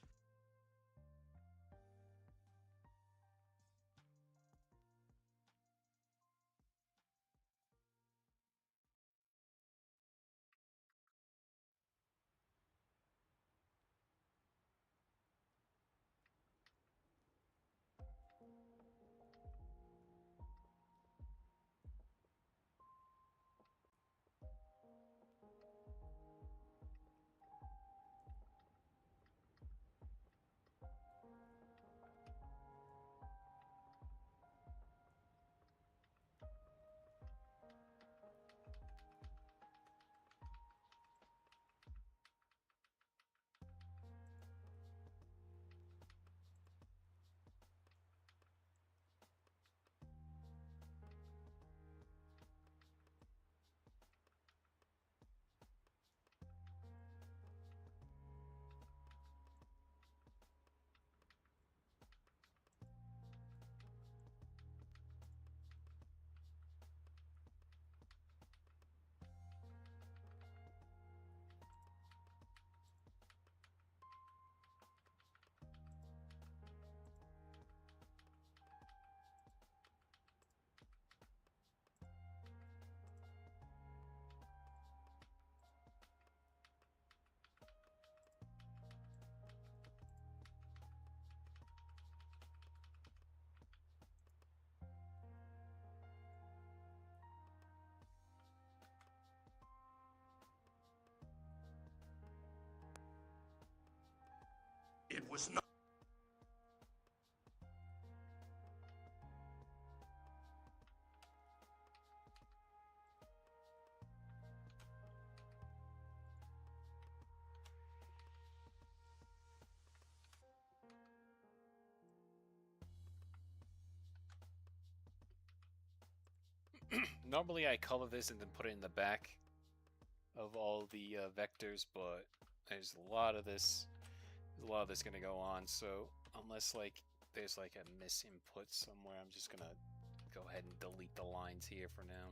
It was not. Normally I color this and then put it in the back of all the vectors, but there's a lot of this. There's a lot of this gonna go on, so unless like there's like a misinput somewhere, I'm just gonna go ahead and delete the lines here for now.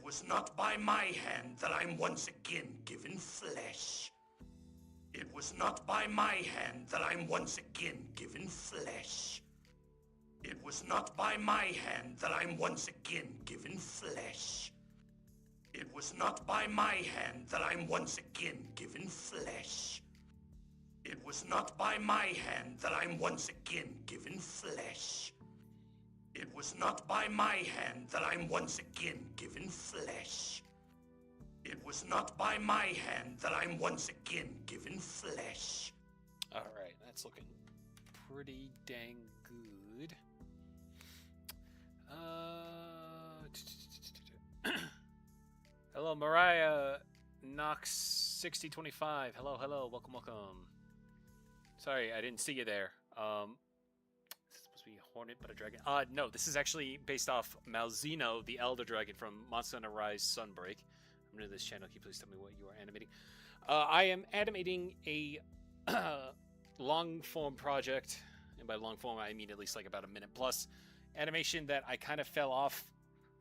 was not by my hand that I'm once again given flesh. It was not by my hand that I'm once again given flesh. It was not by my hand that I'm once again given flesh. It was not by my hand that I'm once again given flesh. It was not by my hand that I'm once again given flesh. It was not by my hand that I'm once again given flesh. It was not by my hand that I'm once again given flesh. Alright, that's looking pretty dang good. Hello, Mariah Knox 6025. Hello, welcome. Sorry, I didn't see you there. This is supposed to be a hornet, but a dragon. No, this is actually based off Malzeno, the Elder Dragon from Monster Hunter Rise Sunbreak. I'm new to this channel. Can you please tell me what you are animating? I am animating a long form project, and by long form I mean at least like about a minute plus animation that I kind of fell off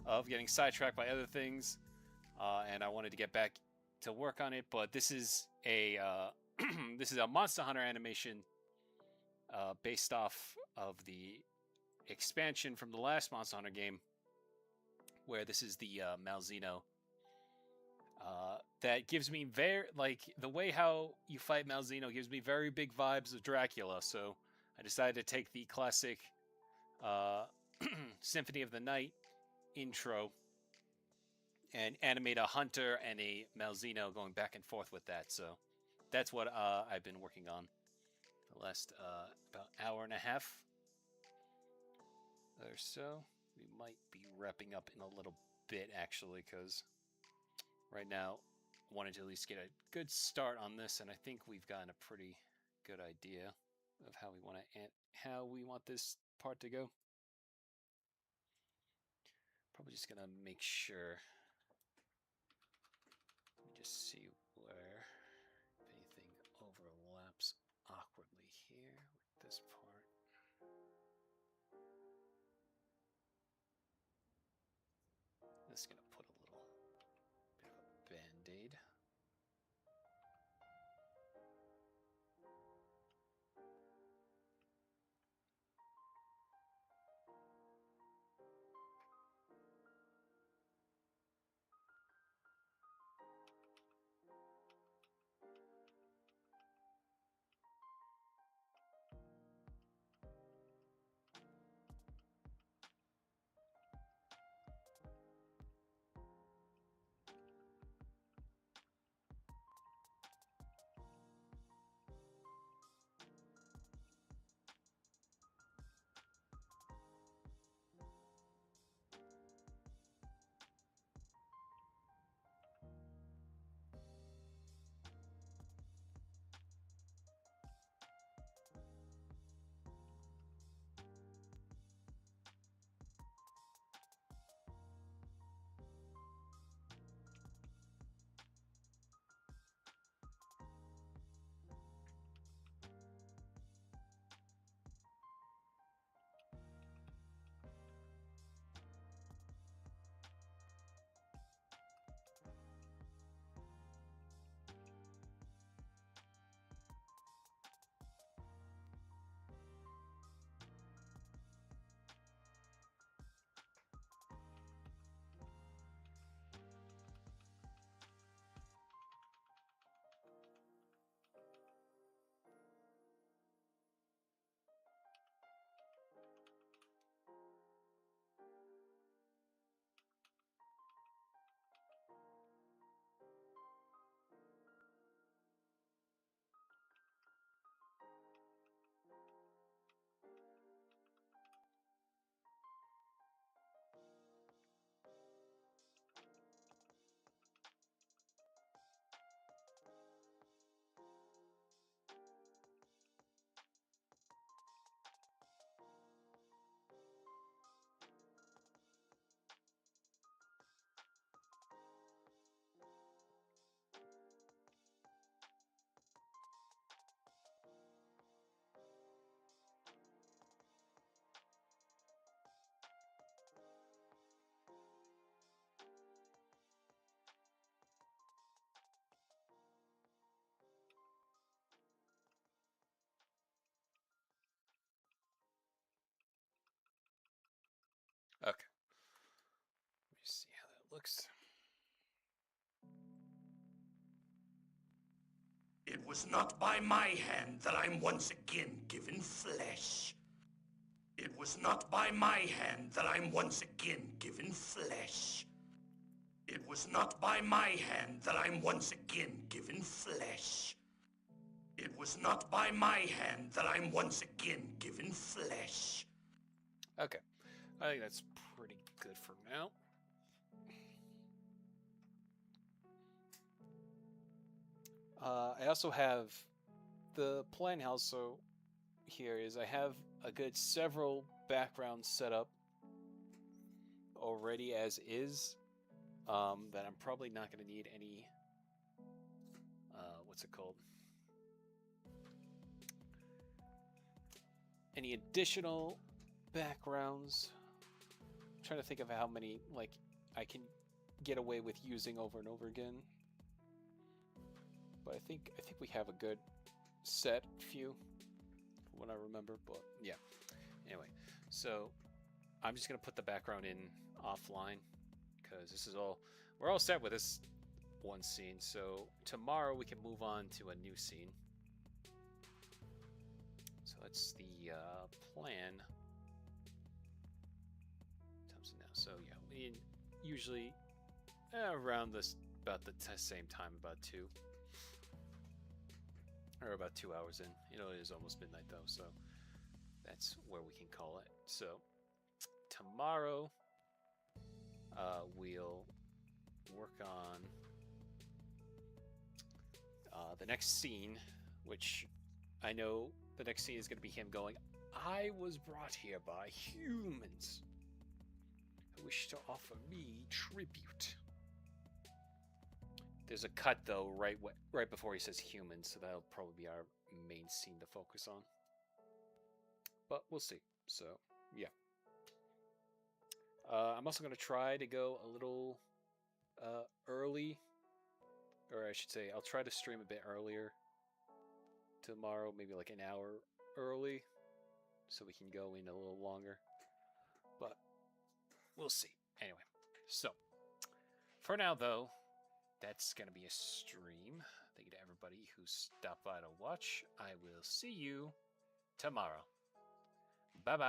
of, getting sidetracked by other things, and I wanted to get back to work on it. But this is a this is a Monster Hunter animation based off of the expansion from the last Monster Hunter game, where this is the Malzeno. That gives me the way how you fight Malzeno gives me very big vibes of Dracula. So I decided to take the classic Symphony of the Night intro and animate a hunter and a Malzeno going back and forth with that. So that's what I've been working on the last about hour and a half or so. We might be wrapping up in a little bit, actually, because right now I wanted to at least get a good start on this, and I think we've gotten a pretty good idea of how we want this part to go. Probably just gonna make sure. Let me just see where if anything overlaps awkwardly here with this part. Just gonna put a little bit of a band-aid. Okay. Let me see how that looks. It was not by my hand that I'm once again given flesh. It was not by my hand that I'm once again given flesh. It was not by my hand that I'm once again given flesh. It was not by my hand that I'm once again given flesh. Okay. I think that's pretty good for now. I also have the plan also here is I have a good several backgrounds set up already as is that I'm probably not going to need any what's it called, any additional backgrounds. I'm trying to think of how many like I can get away with using over and over again, but I think we have a good set few from what I remember. But yeah, anyway, so I'm just gonna put the background in offline because this is all, we're all set with this one scene. So tomorrow we can move on to a new scene. So that's the plan. Now, so yeah, we usually around this about the same time, about 2 or about 2 hours in. You know, it is almost midnight though, so that's where we can call it. So tomorrow we'll work on the next scene, which I know the next scene is going to be him going, I was brought here by humans who wish to offer me tribute. There's a cut though right before he says humans, so that'll probably be our main scene to focus on. But we'll see. So yeah, I'm also going to try to go a little early, or I should say, I'll try to stream a bit earlier tomorrow, maybe like an hour early, so we can go in a little longer. But we'll see. Anyway, so for now though, that's going to be a stream. Thank you to everybody who stopped by to watch. I will see you tomorrow. Bye-bye.